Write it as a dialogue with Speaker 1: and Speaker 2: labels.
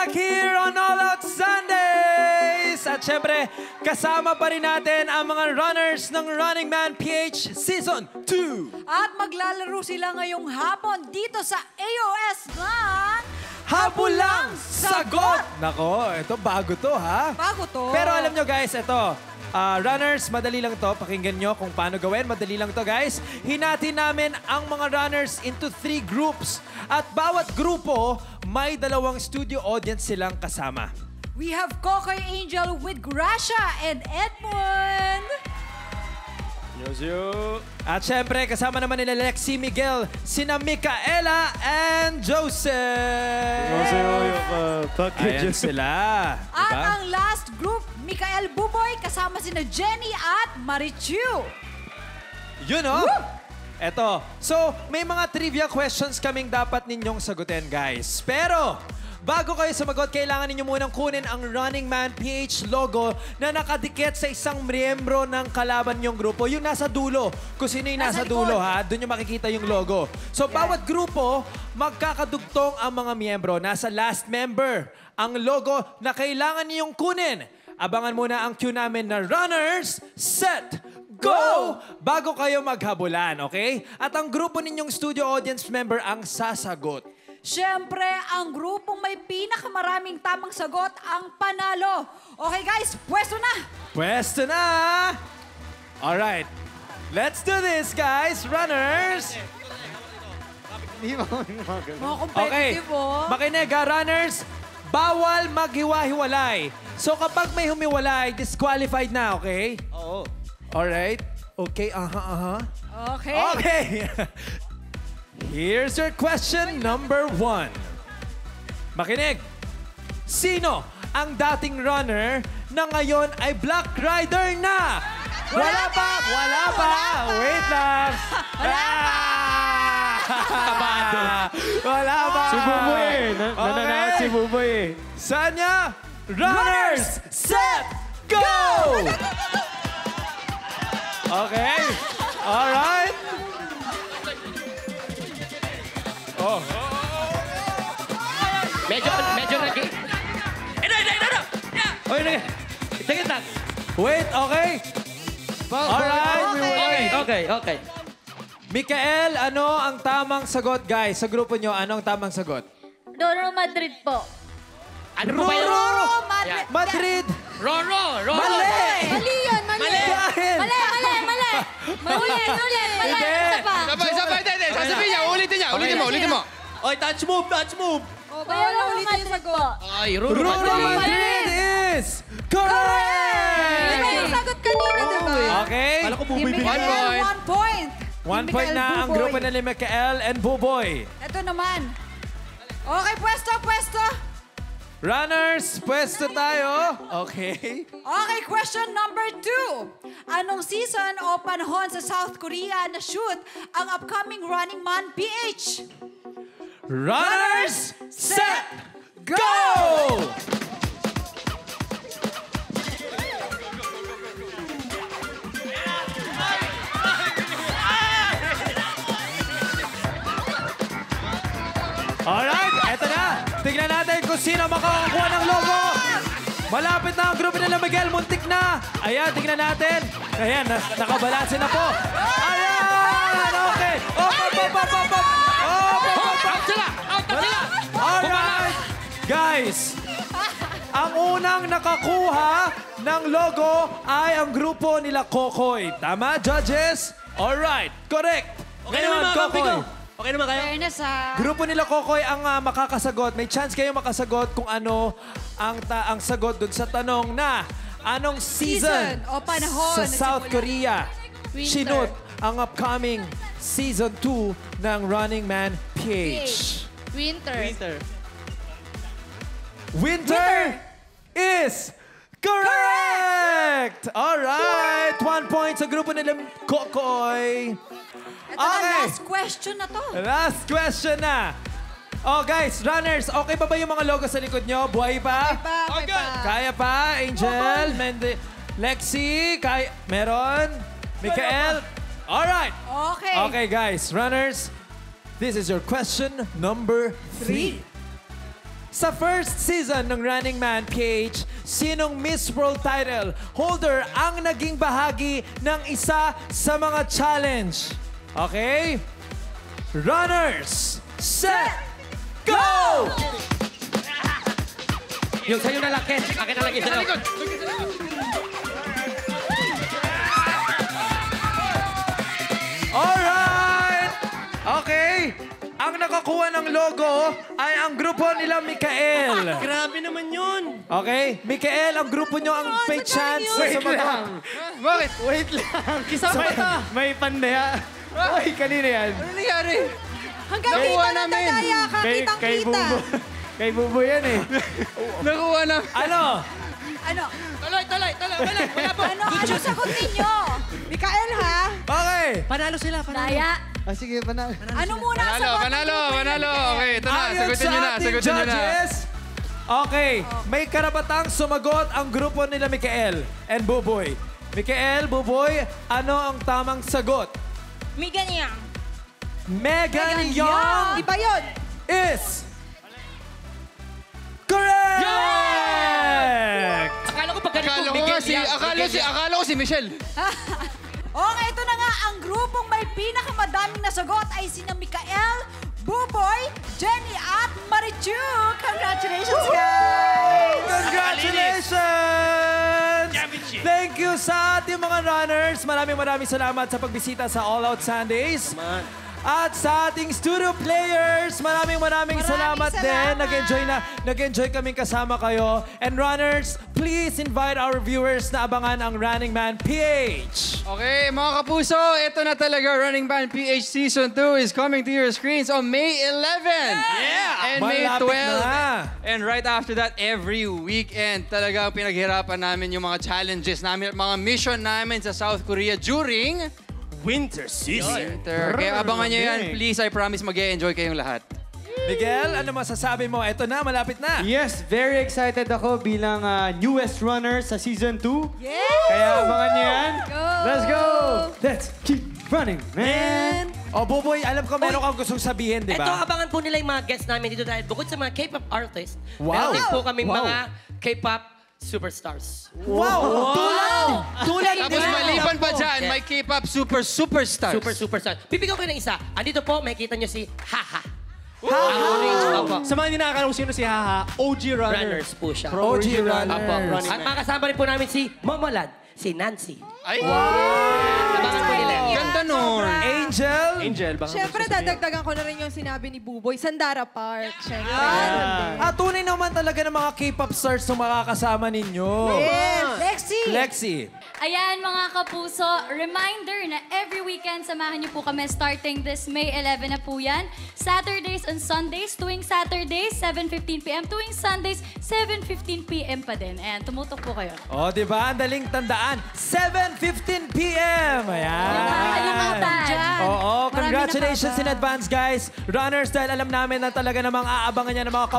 Speaker 1: back here on All Out Sundays! At syempre, kasama pa rin natin ang mga runners ng Running Man PH Season 2.
Speaker 2: At maglalaro sila ngayong hapon dito sa AOS ng...
Speaker 1: Habulang Sagot! Nako, ito bago to ha?
Speaker 2: Bago to.
Speaker 1: Pero alam nyo guys, ito, runners, madali lang to. Pakinggan nyo kung paano gawin. Madali lang to guys. Hinati namin ang mga runners into 3 groups. At bawat grupo, may 2 studio audience silang kasama.
Speaker 2: We have Kokoy Angel with Gracia and Edmund.
Speaker 1: At syempre, kasama naman nila Lexi Miguel, sina Micaela and Joseph. Ayan sila.
Speaker 2: At
Speaker 1: Diba?
Speaker 2: ang last group, Mikael Buboy, kasama sina Jenny at Marichu.
Speaker 1: Yun o. Eto. So, may mga trivia questions kaming dapat ninyong sagutin, guys. Pero, bago kayo sumagot, kailangan ninyo munang kunin ang Running Man PH logo na nakadikit sa isang miyembro ng kalaban nyong grupo. Yung nasa dulo. Kung sino yung nasa dulo, ha? Doon yung makikita yung logo. So, bawat grupo, magkakadugtong ang mga miyembro. Nasa last member ang logo na kailangan niyong kunin. Abangan muna ang cue namin na Runners, Set, Go! Bago kayo maghabulan, okay? At ang grupo ninyong studio audience member ang sasagot.
Speaker 2: Siyempre, ang grupong may pinakamaraming tamang sagot ang panalo. Okay guys, pwesto na!
Speaker 1: Pwesto na! Alright. Let's do this, guys. Runners!
Speaker 2: Mga
Speaker 1: Okay.
Speaker 2: competitive, oh.
Speaker 1: Makinig, runners. Bawal maghiwa-hiwalay. So kapag may humiwalay, disqualified na, okay?
Speaker 3: Oo.
Speaker 1: Alright. Okay,
Speaker 2: Okay.
Speaker 1: Okay. Here's your question number 1. Makinig. Sino ang dating runner na ngayon ay Black Rider na? Wala pa! Wala pa! Wait lang! Kabado. Wala pa!
Speaker 3: Si Buboy eh. Nananakot si Buboy eh.
Speaker 1: Sanya, runners, set, go! Okay. All right. Oh.
Speaker 3: Medyo nag... Oy, tingin lang.
Speaker 1: Wait, okay. All right.
Speaker 3: Okay.
Speaker 1: Mikael, ano ang tamang sagot, guys? Sa grupo nyo, anong tamang sagot?
Speaker 4: Roro Madrid po.
Speaker 3: Ano po ba yun?
Speaker 1: Roro!
Speaker 2: Madrid.
Speaker 1: Madrid!
Speaker 3: Roro!
Speaker 1: Mali!
Speaker 4: Mali yun, mali.
Speaker 1: Dahil!
Speaker 4: Mali. Ulit. Mali.
Speaker 1: Hindi.
Speaker 4: Isa pa.
Speaker 5: Hindi. Sasabihin niya, ulitin mo.
Speaker 3: Oy, touch move!
Speaker 2: Oh,
Speaker 4: Kuya
Speaker 2: bawal na
Speaker 4: Roro
Speaker 2: ulitin yung
Speaker 4: Madrid
Speaker 2: sagot.
Speaker 4: po.
Speaker 3: Ay, Roro
Speaker 1: Roro Madrid is correct!
Speaker 2: Diba yung sagot kanina, diba?
Speaker 1: Okay.
Speaker 3: Kala ko
Speaker 2: Ni
Speaker 3: bumibili.
Speaker 2: Mikael, 1 point.
Speaker 1: 1
Speaker 2: Ni
Speaker 1: point
Speaker 2: Mikael
Speaker 1: na ang
Speaker 2: Buboy.
Speaker 1: grupo na ni Mikael and Buboy.
Speaker 2: Ito naman. Okay, pwesto.
Speaker 1: Runners, pwesto tayo. Okay.
Speaker 2: Okay, question number 2. Anong season o panahon sa South Korea na shoot ang upcoming Running Man PH?
Speaker 1: Runners, set, go! Alright, eto na. Tignan natin kung sino makakakuha ng logo. Malapit na ang grupo nila Miguel. Muntik na. Ayan, tignan natin. Ayan, nakabalansin na po. Ayan, okay.
Speaker 3: Out sila!
Speaker 1: Alright. Guys, ang unang nakakuha ng logo ay ang grupo nila Kokoy. Tama, judges? Alright, correct.
Speaker 3: Okay naman mga kampi ko. Okay naman kayo?
Speaker 2: Fairness, ha?
Speaker 1: Grupo nila Kokoy ang makakasagot. May chance kayo makasagot kung ano ang sagot dun sa tanong na anong season
Speaker 2: Season o panahon
Speaker 1: sa
Speaker 2: na
Speaker 1: South
Speaker 2: simula?
Speaker 1: Korea
Speaker 4: Winter.
Speaker 1: sinut ang upcoming season 2 ng Running Man PH.
Speaker 4: Winter.
Speaker 1: Winter is correct! Alright! 1 point sa grupo nila Kokoy.
Speaker 2: Ito na,
Speaker 1: Okay.
Speaker 2: last question na to.
Speaker 1: Last question na. Oh, guys, runners, okay pa ba yung mga logo sa likod nyo? Buhay pa?
Speaker 2: Okay pa.
Speaker 1: Kaya pa? Angel, Lexi, meron? Mikael? Alright.
Speaker 2: Okay.
Speaker 1: Okay, guys, runners, this is your question number 3. Sa first season ng Running Man PH, sinong Miss World title holder ang naging bahagi ng isa sa mga challenge? Okay? Runners, set, go!
Speaker 3: Yung sa'yo na lang, Ken. Akin na lang isa lang.
Speaker 1: Alright! Okay. Ang nakakuha ng logo ay ang grupo nila Mikael.
Speaker 3: Grabe naman yun.
Speaker 1: Okay? Mikael, ang grupo nyo ang may chance sa sumagot.
Speaker 5: Bakit?
Speaker 6: Wait lang.
Speaker 3: Kisama ta.
Speaker 6: May pandaya. Ay, kanina yan.
Speaker 5: Ano nangyari?
Speaker 2: Hanggang
Speaker 5: Nakuha
Speaker 2: dito na
Speaker 5: namin.
Speaker 2: tataya ka,
Speaker 6: Kay
Speaker 2: kitang-kita.
Speaker 6: Bubo. Kay Bubo yan eh.
Speaker 5: Nakuha na.
Speaker 1: Ano?
Speaker 2: Ano?
Speaker 3: Tuloy. Wala po.
Speaker 2: Ano sagot ninyo? Mikael, ha?
Speaker 1: Okay.
Speaker 3: Panalo sila.
Speaker 4: Daya.
Speaker 6: Ah, sige, panalo.
Speaker 2: Ano muna ang
Speaker 5: Panalo,
Speaker 2: sagot?
Speaker 5: panalo. Okay, ito na.
Speaker 1: Ayon
Speaker 5: Sagutin
Speaker 1: sa
Speaker 5: nyo na.
Speaker 1: ating
Speaker 5: Sagutin nyo na.
Speaker 1: judges, okay, may karapatang sumagot ang grupo nila Mikael and Buboy. Mikael, Buboy, ano ang tamang sagot?
Speaker 4: Migan Yang.
Speaker 1: Megan
Speaker 2: Young.
Speaker 1: Young
Speaker 2: Iba yun.
Speaker 1: is correct!
Speaker 3: Akala ko pag ganito,
Speaker 5: Akala ko si Michelle.
Speaker 2: Okay, ito na nga. Ang grupong may pinakamadaming nasagot ay sina Mikael, Buboy, Jenny at Marichu. Congratulations, guys!
Speaker 1: Congratulations! Thank you sa ating mga runners. Maraming salamat sa pagbisita sa All Out Sundays. At sa ating studio players, maraming salamat din. Nag-enjoy kaming kasama kayo. And runners, please invite our viewers na abangan ang Running Man PH.
Speaker 5: Okay, mga kapuso, ito na talaga. Running Man PH Season 2 is coming to your screens on May 11. Yeah! And May
Speaker 1: Malapit
Speaker 5: 12.
Speaker 1: na.
Speaker 5: And right after that, every weekend, talagang pinaghirapan namin yung mga challenges namin at mga mission namin sa South Korea during
Speaker 3: Winter season.
Speaker 5: winter. Kaya abangan nyo yan. Please, I promise mag-enjoy kayong lahat.
Speaker 1: Miguel, ano masasabi mo? Ito na, malapit na.
Speaker 6: Yes, very excited ako bilang newest runner sa Season 2.
Speaker 2: Yeah!
Speaker 6: Kaya abangan niyo yan.
Speaker 4: Go!
Speaker 6: Let's go! Let's keep running, man!
Speaker 1: O, Buboy, alam ko meron kang gustong sabihin, di
Speaker 3: Ito,
Speaker 1: ba?
Speaker 3: abangan po nila yung mga guests namin dito dahil bukod sa mga K-pop artists,
Speaker 1: Wow.
Speaker 3: meron din po kaming
Speaker 6: Wow.
Speaker 3: mga K-pop superstars.
Speaker 1: Wow! Tulad
Speaker 5: Tapos
Speaker 1: nila.
Speaker 5: maliban pa dyan, may K-pop superstars.
Speaker 3: Superstars. Bibigyan ko ng isa. Andito po, makikita nyo si Haha. Opo.
Speaker 6: Sa mga hindi nakakala kung sino si Haha, OG runner.
Speaker 3: Runners po siya.
Speaker 1: OG
Speaker 3: Opo.
Speaker 1: runners.
Speaker 3: At makasama rin po namin si Mamalad, si Nancy.
Speaker 5: Ay,
Speaker 3: Abangan po nila.
Speaker 5: ganda nun.
Speaker 1: Angel.
Speaker 6: Angel, baka
Speaker 7: Siyempre, dadagdagan ko na rin yung sinabi ni Buboy, Sandara Park. Siyempre.
Speaker 1: Tunay naman talaga ng mga K-pop stars na makakasama ninyo.
Speaker 2: Yes! Lexi!
Speaker 1: Lexi.
Speaker 4: Ayan mga kapuso, reminder na every weekend samahan niyo po kami starting this May 11 na po yan. Saturdays and Sundays, tuwing Saturdays 7:15 p.m. Tuwing Sundays 7:15 p.m. pa din. Ayan, tumutok po kayo.
Speaker 1: O, di ba? Ang daling tandaan. 7:15 p.m. Ayan.
Speaker 4: Kalimutan.
Speaker 1: Oo,
Speaker 2: Maraming
Speaker 1: congratulations in
Speaker 2: napapa-
Speaker 1: advance, guys. Runners, dahil alam namin na talaga namang aabangan niya ng mga